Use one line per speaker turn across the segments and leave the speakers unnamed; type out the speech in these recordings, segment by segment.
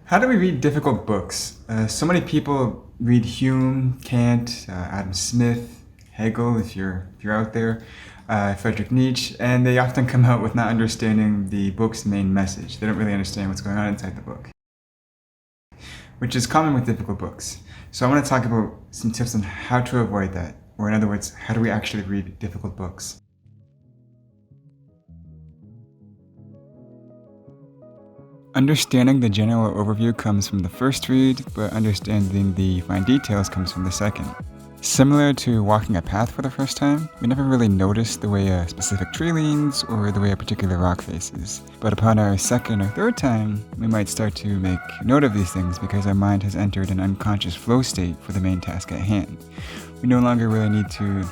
How do we read difficult books? So many people read Hume, Kant, Adam Smith, Hegel, if you're out there, Friedrich Nietzsche, and they often come out with not understanding the book's main message. They don't really understand what's going on inside the book, which is common with difficult books. So I want to talk about some tips on how to avoid that, or in other words, how do we actually read difficult books? Understanding the general overview comes from the first read, but understanding the fine details comes from the second. Similar to walking a path for the first time, we never really notice the way a specific tree leans or the way a particular rock faces. But upon our second or third time, we might start to make note of these things because our mind has entered an unconscious flow state for the main task at hand. We no longer really need to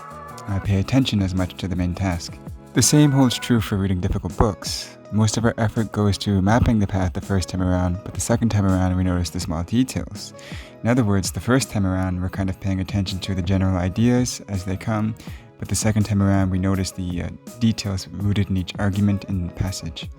pay attention as much to the main task. The same holds true for reading difficult books. Most of our effort goes to mapping the path the first time around, but the second time around we notice the small details. In other words, the first time around we're kind of paying attention to the general ideas as they come, but the second time around we notice the details rooted in each argument and passage.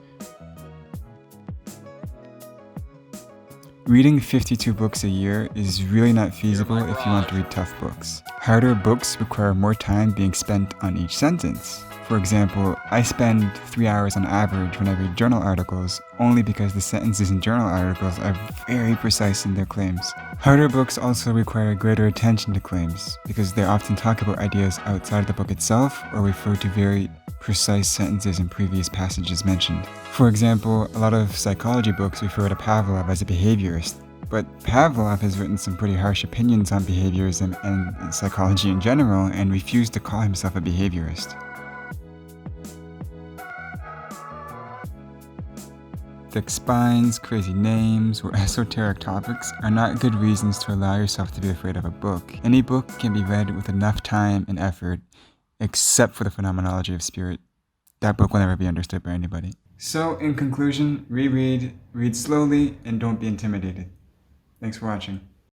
Reading 52 books a year is really not feasible if you want to read tough books. Harder books require more time being spent on each sentence. For example, I spend 3 hours on average when I read journal articles, only because the sentences in journal articles are very precise in their claims. Harder books also require greater attention to claims, because they often talk about ideas outside the book itself or refer to very precise sentences in previous passages mentioned. For example, a lot of psychology books refer to Pavlov as a behaviorist, but Pavlov has written some pretty harsh opinions on behaviorism and psychology in general and refused to call himself a behaviorist. Thick spines, crazy names, or esoteric topics are not good reasons to allow yourself to be afraid of a book. Any book can be read with enough time and effort, except for the phenomenology of spirit. That book will never be understood by anybody. So, in conclusion, reread, read slowly, and don't be intimidated. Thanks for watching.